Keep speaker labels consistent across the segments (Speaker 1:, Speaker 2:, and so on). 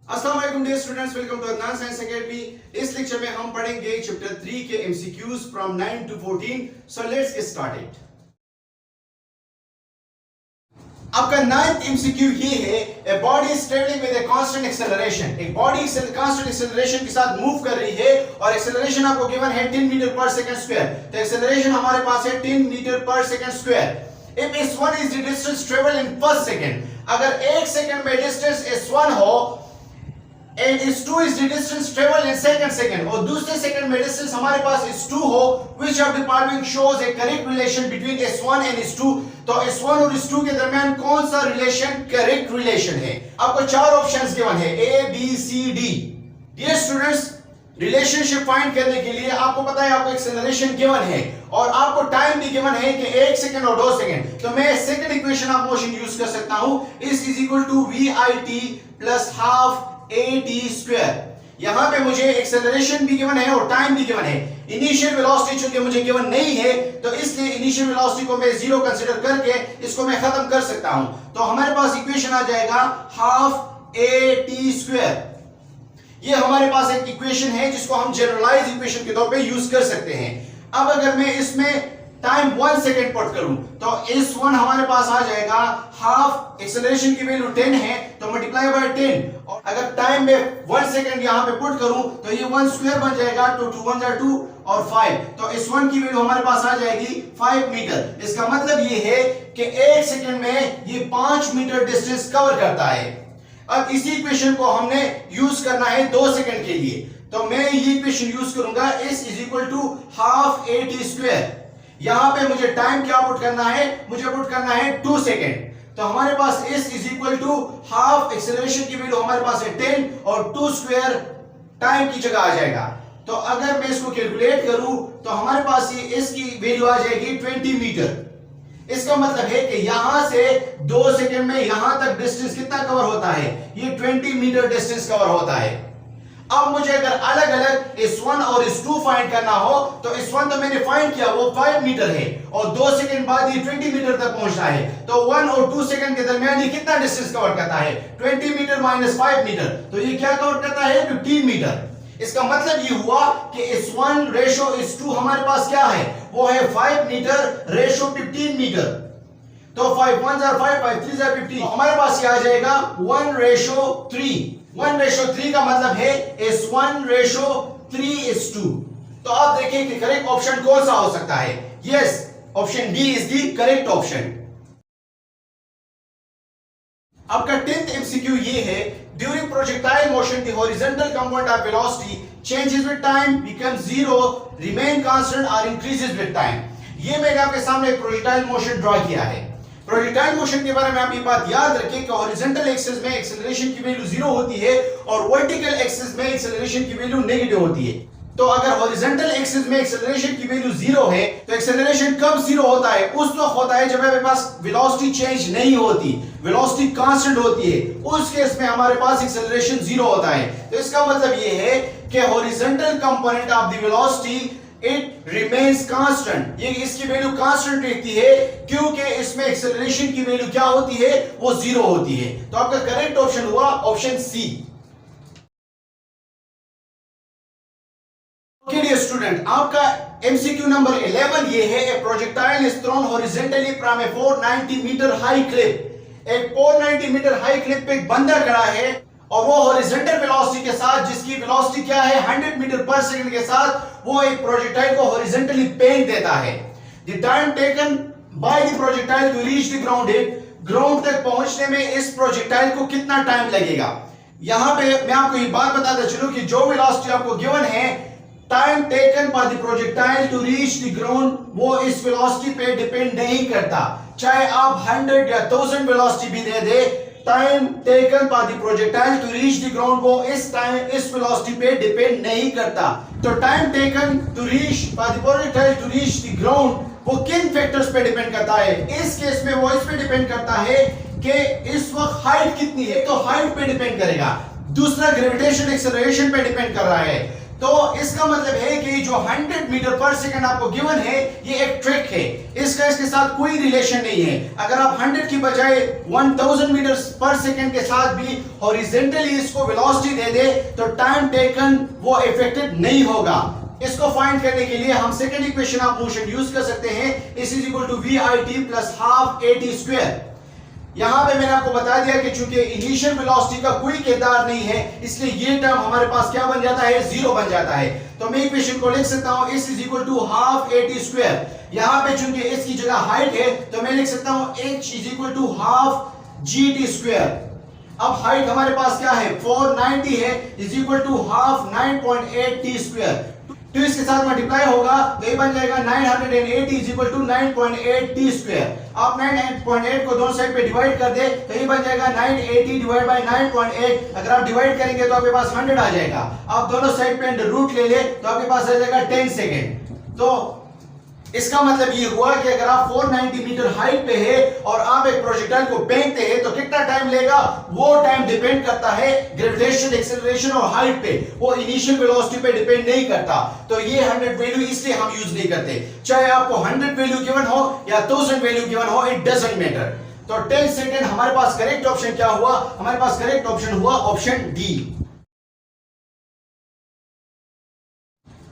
Speaker 1: अस्सलाम वालेकुम dear students, welcome to Adnan science academy. इस लेक्चर में हम पढ़ेंगे चैप्टर 3 के MCQs from 9 to 14। So let's get started. आपका 9th एमसीक्यू ये है, a body is travelling with a constant acceleration. एक बॉडी कांस्टेंट एक्सेलरेशन के साथ मूव कर रही है और एक्सेलरेशन आपको गिवन है 10 मीटर पर सेकंड स्क्वायर। तो एक्सेलरेशन हमारे पास है 10 मीटर पर second square. If s1 is the distance travel in first second, अगर 1 सेकंड में डिस्टेंस s1 हो and s2 is the distance traveled in second और दूसरे सेकंड में डिस्टेंस हमारे पास s2 हो, which of the following shows a correct relation between s1 and s2। तो s1 और s2 के दरमियान कौन सा रिलेशन करेक्ट रिलेशन है? आपको चार ऑप्शंस गिवन है, A B C D। Dear students, relationship find करने के लिए आपको पता है आपको एक्सेलरेशन गिवन है और आपको टाइम भी गिवन है कि 1 सेकंड और 2 सेकंड। तो मैं second equation of motion use कर सकता हूं, is equal to VIT plus half AT square. यहां पे मुझे एक्सेलरेशन भी गिवन है और टाइम भी गिवन है। इनिशियल वेलोसिटी चूंकि मुझे गिवन नहीं है तो इसलिए इनिशियल वेलोसिटी को मैं जीरो कंसीडर करके इसको मैं खत्म कर सकता हूं। तो हमारे पास इक्वेशन आ जाएगा हाफ AT स्क्वायर। ये हमारे पास एक इक्वेशन है जिसको हम जनरलाइज इक्वेशन के तौर पे यूज कर सकते हैं। अब अगर मैं इसमें टाइम 1 सेकंड पुट करूं तो s1 हमारे पास आ जाएगा हाफ, एक्सेलरेशन की वैल्यू 10 है तो मल्टीप्लाई बाय 10। और अगर टाइम में 1 सेकंड यहां पे पुट करूं तो ये 1 स्क्वायर बन जाएगा, तो 2 1 2 और 5। तो s1 की वैल्यू हमारे पास आ जाएगी 5 मीटर। इसका मतलब ये है कि 1 सेकंड में ये 5 मीटर डिस्टेंस कवर करता है। अब इसी इक्वेशन को हमने यूज करना है 2 सेकंड के लिए, तो मैं ये इक्वेशन यूज करूंगा, s is equal to half AT square. यहां पे मुझे टाइम क्या पुट करना है, मुझे पुट करना है 2 सेकंड। तो हमारे पास s is equal to half, acceleration की वैल्यू हमारे पास है 10 और 2 स्क्वायर टाइम की जगह आ जाएगा। तो अगर मैं इसको कैलकुलेट करूं तो हमारे पास ये s की वैल्यू आ जाएगी 20 मीटर। इसका मतलब है कि यहां से 2 सेकंड में यहां तक डिस्टेंस कितना कवर होता है, ये 20 मीटर डिस्टेंस कवर होता है। अब मुझे अगर अलग अलग s1 और s2 फाइंड करना हो तो s1 तो मैंने फाइंड किया, वो 5 मीटर है और 2 सेकंड बाद ये 20 मीटर तक पहुंचना है। तो 1 और 2 सेकंड के दरमियान ये कितना डिस्टेंस कवर करता है, 20 मीटर माइनस 5 मीटर, तो ये क्या कवर करता है, 15 मीटर। इसका मतलब ये हुआ कि s1 रेशो s2 हमारे पास क्या है, वो है 5 मीटर रेशो 15 मीटर। तो 5 1 are 5 5 3 are 15, तो हमारे पास ये आ जाएगा 1:3। 1:3 का मतलब है s1 रेशो 3:2। तो आप देखिए कि करेक्ट ऑप्शन कौन सा हो सकता है। Yes, option D is the correct option. आपका 10th एमसीक्यू ये है, during projectile motion the horizontal component of velocity changes with time, become zero, remain constant और इंक्रीजेस विद टाइम। ये मैंने आपके सामने एक प्रोजेक्टाइल मोशन ड्रॉ किया है। प्रोजेक्टाइल मोशन के बारे में आप ये बात याद रखें कि हॉरिजॉन्टल एक्सिस में एक्सेलरेशन की वैल्यू 0 होती है और वर्टिकल एक्सिस में एक्सेलरेशन की वैल्यू नेगेटिव होती है। तो अगर हॉरिजॉन्टल एक्सिस में एक्सेलरेशन की वैल्यू 0 है तो एक्सेलरेशन कब 0 होता है, उस वक्त होता है जब हमारे पास वेलोसिटी चेंज नहीं होती, वेलोसिटी कांस्टेंट होती है। उस केस में हमारे पास एक्सेलरेशन 0 होता है। तो इसका मतलब ये है कि horizontal component of the velocity it remains constant, ये इसकी वैल्यू कांस्टेंट रहती है क्योंकि इसमें एक्सेलरेशन की वैल्यू क्या होती है, वो 0 होती है। तो आपका करेक्ट ऑप्शन हुआ option C. Okay dear student, आपका एमसीक्यू नंबर 11 ये है, a projectile is thrown horizontally from a 490 metre high cliff. एक 490 मीटर हाई क्लिफ पे एक बंदा खड़ा है और वो हॉरिजॉन्टल वेलोसिटी के साथ, जिसकी वेलोसिटी क्या है 100 मीटर पर सेकंड के साथ, वो एक प्रोजेक्टाइल को हॉरिजॉन्टली फेंक देता है। The time taken by the projectile to reach the ground, ground तक पहुंचने में इस प्रोजेक्टाइल को कितना टाइम लगेगा। यहां पे मैं आपको ये बात बताता चलूं कि जो वेलोसिटी आपको गिवन है, time taken by the projectile to reach the ground, वो इस वेलोसिटी पे डिपेंड नहीं करता। चाहे आप 100 या 1000 वेलोसिटी भी दे दे, time taken by the projectile to reach the ground वो इस वेलोसिटी पे डिपेंड नहीं करता। तो time taken to reach by the projectile to reach the ground वो किन फैक्टर्स पे डिपेंड करता है। इस केस में वो इस पे डिपेंड करता है कि इस वक्त हाइट कितनी है, तो हाइट पे डिपेंड करेगा। दूसरा ग्रेविटेशन एक्सेलरेशन पे डिपेंड कर रहा है। तो इसका मतलब है कि जो 100 मीटर पर सेकंड आपको गिवन है ये एक ट्रिक है, इसका इसके साथ कोई रिलेशन नहीं है। अगर आप 100 की बजाय 1000 मीटर पर सेकंड के साथ भी हॉरिजॉन्टली इसको वेलोसिटी दे दे तो टाइम टेकन वो इफेक्टेड नहीं होगा। इसको फाइंड करने के लिए हम second equation of motion use कर सकते हैं, S is equal to VIT plus half AT square. यहां पे मैंने आपको बता दिया कि चूंकि इनिशियल वेलोसिटी का कोई किरदार नहीं है इसलिए ये टर्म हमारे पास क्या बन जाता है, जीरो बन जाता है। तो मैं इक्वेशन को लिख सकता हूं S is equal to half AT square. यहां पे चूंकि इसकी जगह हाइट है तो मैं लिख सकता हूं H is equal to half GT square. अब हाइट हमारे पास क्या है, 490 है, is equal to half 9.8 T square. तो इसके साथ मल्टीप्लाई होगा तो ये बन जाएगा 980 is equal to 9.8 T square. आप 9.8 को दोनों साइड पे डिवाइड कर दे तो ये बन जाएगा 980 डिवाइड बाय 9.8। अगर आप डिवाइड करेंगे तो आपके पास 100 आ जाएगा। आप दोनों साइड पे अंडर रूट ले ले तो आपके पास आ जाएगा 10 सेकेंड। तो इसका मतलब ये हुआ कि अगर आप 490 मीटर हाइट पे है और आप एक प्रोजेक्टाइल को फेंकते हैं तो कितना टाइम लेगा, वो टाइम डिपेंड करता है ग्रेविटेशनल एक्सेलरेशन और हाइट पे, वो इनिशियल वेलोसिटी पे डिपेंड नहीं करता। तो ये 100 वैल्यू इसलिए हम यूज नहीं करते, चाहे आपको 100 वैल्यू गिवन हो या 1000 वैल्यू गिवन हो, इट डजंट मैटर। तो 10 सेकेंड हमारे पास करेक्ट ऑप्शन क्या हुआ, हमारे पास करेक्ट ऑप्शन हुआ ऑप्शन डी।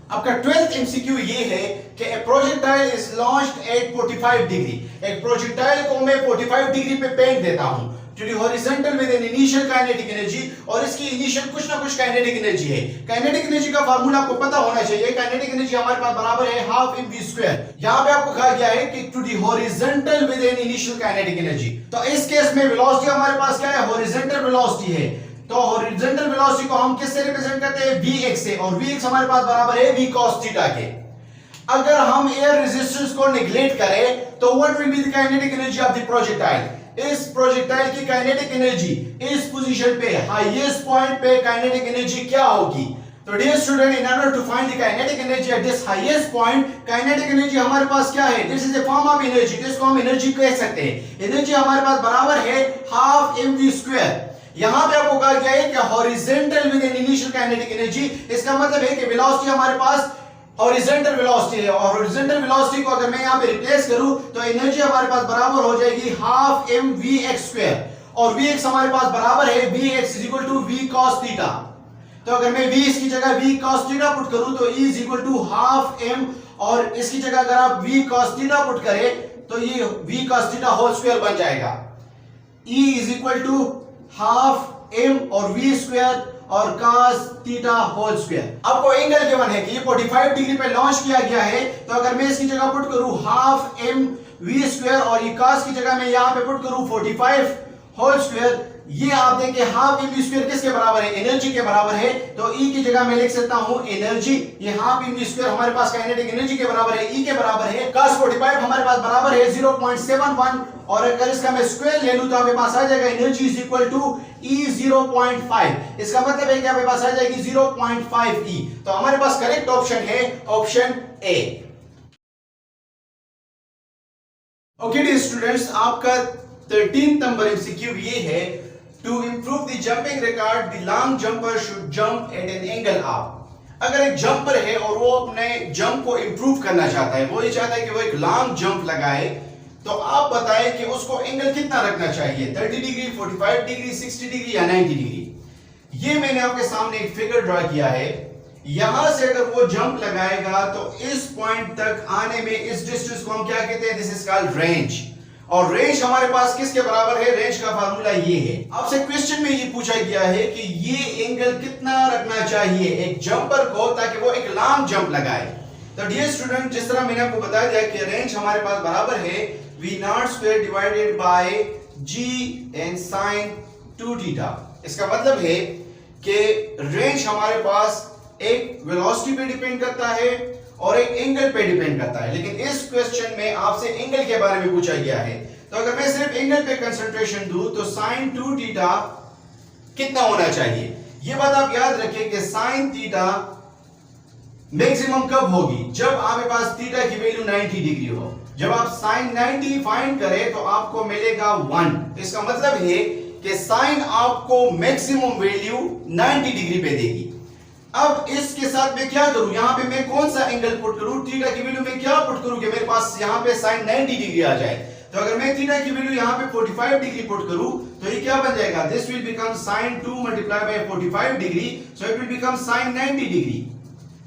Speaker 1: आपका 12th MCQ ये है कि a projectile is launched at 45 degree. एक प्रोजेक्टाइल को मैं 45 डिग्री पे फेंक देता हूं to the horizontal with an initial kinetic energy, और इसकी इनिशियल कुछ ना कुछ काइनेटिक एनर्जी है। काइनेटिक एनर्जी का फार्मूला आपको पता होना चाहिए। काइनेटिक एनर्जी हमारे पास बराबर है हाफ mv स्क्वायर। यहां पे आपको कहा गया है कि to the horizontal with an initial kinetic energy. तो इस केस में वेलोसिटी हमारे पास क्या है, हॉरिजॉन्टल वेलोसिटी है। तो हॉरिजॉन्टल वेलोसिटी को हम किससे रिप्रेजेंट करते हैं, Vx से, और Vx हमारे पास बराबर है v cos थीटा के। अगर हम एयर रेजिस्टेंस को नेग्लेक्ट करें तो what will be the kinetic energy of the projectile. इस प्रोजेक्टाइल की काइनेटिक एनर्जी इस पोजीशन पे हाईएस्ट पॉइंट पे काइनेटिक एनर्जी क्या होगी। तो dear student, in order to find the kinetic energy at this highest point, kinetic energy हमारे पास क्या है, this is a form of energy, जिसको हम एनर्जी कह सकते हैं। एनर्जी हमारे पास बराबर है हाफ mv स्क्वायर। यहां पे आपको कहा गया है कि horizontal with an initial kinetic energy, इसका मतलब है कि वेलोसिटी हमारे पास हॉरिजॉन्टल वेलोसिटी है, और हॉरिजॉन्टल वेलोसिटी को अगर मैं यहां पे रिप्लेस करूं तो एनर्जी हमारे पास बराबर हो जाएगी हाफ mvx स्क्वायर, और vx हमारे पास बराबर है vx is equal to v cos theta. तो अगर मैं v इसकी जगह v cos थीटा पुट करूं तो e is equal to half m, और इसकी जगह अगर आप v cos थीटा पुट करें तो ये v cos theta whole square बन जाएगा। e is equal to half m और v स्क्वायर और cos थीटा होल स्क्वायर। आपको एंगल गिवन है कि ये 45 डिग्री पे लॉन्च किया गया है, तो अगर मैं इसकी जगह पुट करूं हाफ m v स्क्वायर और ये cos की जगह मैं यहां पे पुट करूं 45 होल स्क्वायर, ये आप देखें हाफ mv स्क्वायर किसके बराबर है, एनर्जी के बराबर है। तो E की जगह मैं लिख सकता हूं एनर्जी, ये हाफ mv स्क्वायर हमारे पास काइनेटिक एनर्जी के बराबर है, E के बराबर है। cos 45 हमारे पास बराबर है 0.71, और अगर इसका मैं स्क्वायर ले लूं तो आपके पास आ जाएगा energy is equal to E 0.5। इसका मतलब है कि आपके पास आ जाएगी 0.5 E। तो हमारे पास करेक्ट ऑप्शन है option A. Okay dear students, आपका 13 नंबर एमसीक्यू ये है, to improve the jumping record the long jumper should jump at an angle of. अगर एक जंपर है और वो अपने जंप को इंप्रूव करना चाहता है, वो ये चाहता है कि वो एक लॉन्ग जंप लगाए, तो आप बताएं कि उसको एंगल कितना रखना चाहिए, 30 डिग्री, 45 डिग्री, 60 डिग्री या 90 डिग्री। ये मैंने आपके सामने एक फिगर ड्रॉ किया है। यहां से अगर वो जंप लगाएगा तो इस पॉइंट तक आने में इस डिस्टेंस को हम क्या कहते हैं, दिस इज कॉल्ड रेंज। और रेंज हमारे पास किसके बराबर है, रेंज का फार्मूला ये है। आपसे क्वेश्चन में ये पूछा गया है कि ये एंगल कितना रखना चाहिए एक जंपर को ताकि वो एक लॉन्ग जंप लगाए। तो डियर स्टूडेंट, जिस तरह मैंने आपको बताया दिया कि रेंज हमारे पास बराबर है v0 square divided by g n sin 2 theta. इसका मतलब है कि रेंज हमारे पास एक वेलोसिटी पे डिपेंड करता है और एक एंगल पे डिपेंड करता है, लेकिन इस क्वेश्चन में आपसे एंगल के बारे में पूछा गया है। तो अगर मैं सिर्फ एंगल पे कंसंट्रेशन दूं तो sin 2 थीटा कितना होना चाहिए, ये बात आप याद रखें कि sin थीटा मैक्सिमम कब होगी, जब आपके पास थीटा की वैल्यू 90 डिग्री हो। जब आप sin 90 फाइंड करें तो आपको मिलेगा 1। इसका मतलब है कि sin आपको मैक्सिमम वैल्यू 90 डिग्री पे देगी। अब इसके साथ मैं क्या करूं, यहां पे मैं कौन सा एंगल पुट करूं, थीटा की वैल्यू मैं क्या पुट करूं कि मेरे पास यहां पे sin 90 डिग्री आ जाए। तो अगर मैं थीटा की वैल्यू यहां पे 45 डिग्री पुट करूं तो ये क्या बन जाएगा, this will become sin 2 multiply by 45 degree, so it will become sin 90 degree.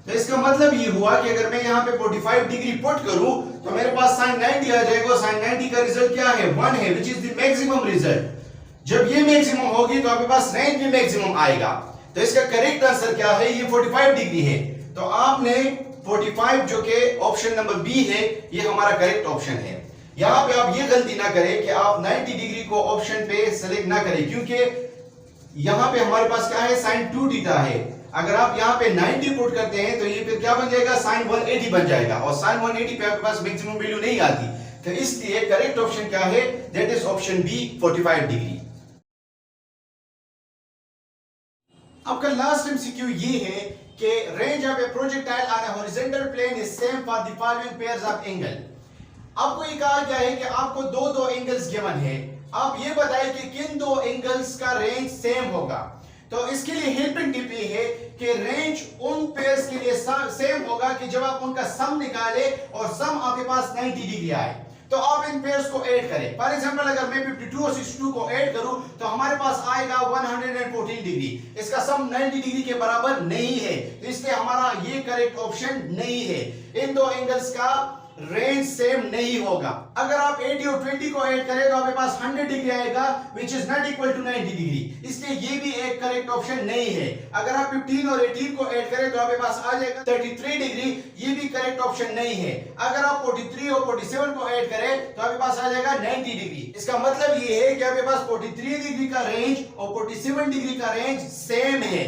Speaker 1: तो इसका मतलब ये हुआ कि अगर मैं यहां पे 45 डिग्री पुट करूं तो मेरे पास sin 90 आ जाएगा। sin 90 का रिजल्ट क्या है, 1 है, which is the maximum result. जब ये मैक्सिमम होगी तो आपके पास रेंज भी मैक्सिमम आएगा। तो इसका करेक्ट आंसर क्या है, ये 45 डिग्री है। तो आपने 45 जो कि ऑप्शन नंबर बी है, ये हमारा करेक्ट ऑप्शन है। यहां पे आप ये गलती ना करें कि आप 90 डिग्री को ऑप्शन पे सेलेक्ट ना करें, क्योंकि यहां पे हमारे पास क्या है, sin 2 थीटा है। अगर आप यहां पे 90 पुट करते हैं तो ये फिर क्या बन जाएगा, sin 180 बन जाएगा, और sin 180 पे आपके पास मैक्सिमम वैल्यू नहीं आती। तो इसलिए करेक्ट ऑप्शन क्या है, that is option B, 45 degree. आपका लास्ट एमसीक्यू ये है कि range of a projectile on a horizontal plane is same for the following pairs of angle. आपको ये कहा गया है कि आपको दो एंगल्स गिवन है, आप ये बताएं कि किन दो एंगल्स का रेंज सेम होगा। तो इसके लिए हेल्पिंग टिप ये है कि रेंज उन पेयर्स के लिए सेम होगा कि जब आप उनका सम निकाले और सम आपके पास 90 डिग्री आए तो आप इन पेयर्स को ऐड करें। फॉर एग्जांपल अगर मैं 52 और 62 को ऐड करूं तो हमारे पास आएगा 114 डिग्री। इसका सम 90 डिग्री के बराबर नहीं है, तो इसलिए हमारा ये करेक्ट ऑप्शन नहीं है। इन दो एंगल्स का रेंज सेम नहीं होगा। अगर आप 80 और 20 को ऐड करें तो आपके पास 100 डिग्री आएगा, which is not equal to 90 degree, इसलिए ये भी एक करेक्ट ऑप्शन नहीं है। अगर आप 15 और 18 को ऐड करें तो आपके पास आ जाएगा 33 डिग्री, ये भी करेक्ट ऑप्शन नहीं है। अगर आप 43 और 47 को ऐड करें तो आपके पास आ जाएगा 90 डिग्री। इसका मतलब ये है कि आपके पास 43 डिग्री का रेंज और 47 डिग्री का रेंज सेम है।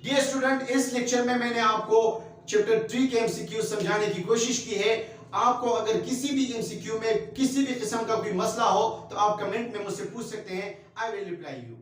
Speaker 1: डियर स्टूडेंट, इस लेक्चर में मैंने आपको चैप्टर 3 के एमसीक्यू समझाने की कोशिश की है। आपको अगर किसी भी एमसीक्यू में किसी भी किस्म का कोई मसला हो तो आप कमेंट में मुझसे पूछ सकते हैं, आई विल रिप्लाई यू।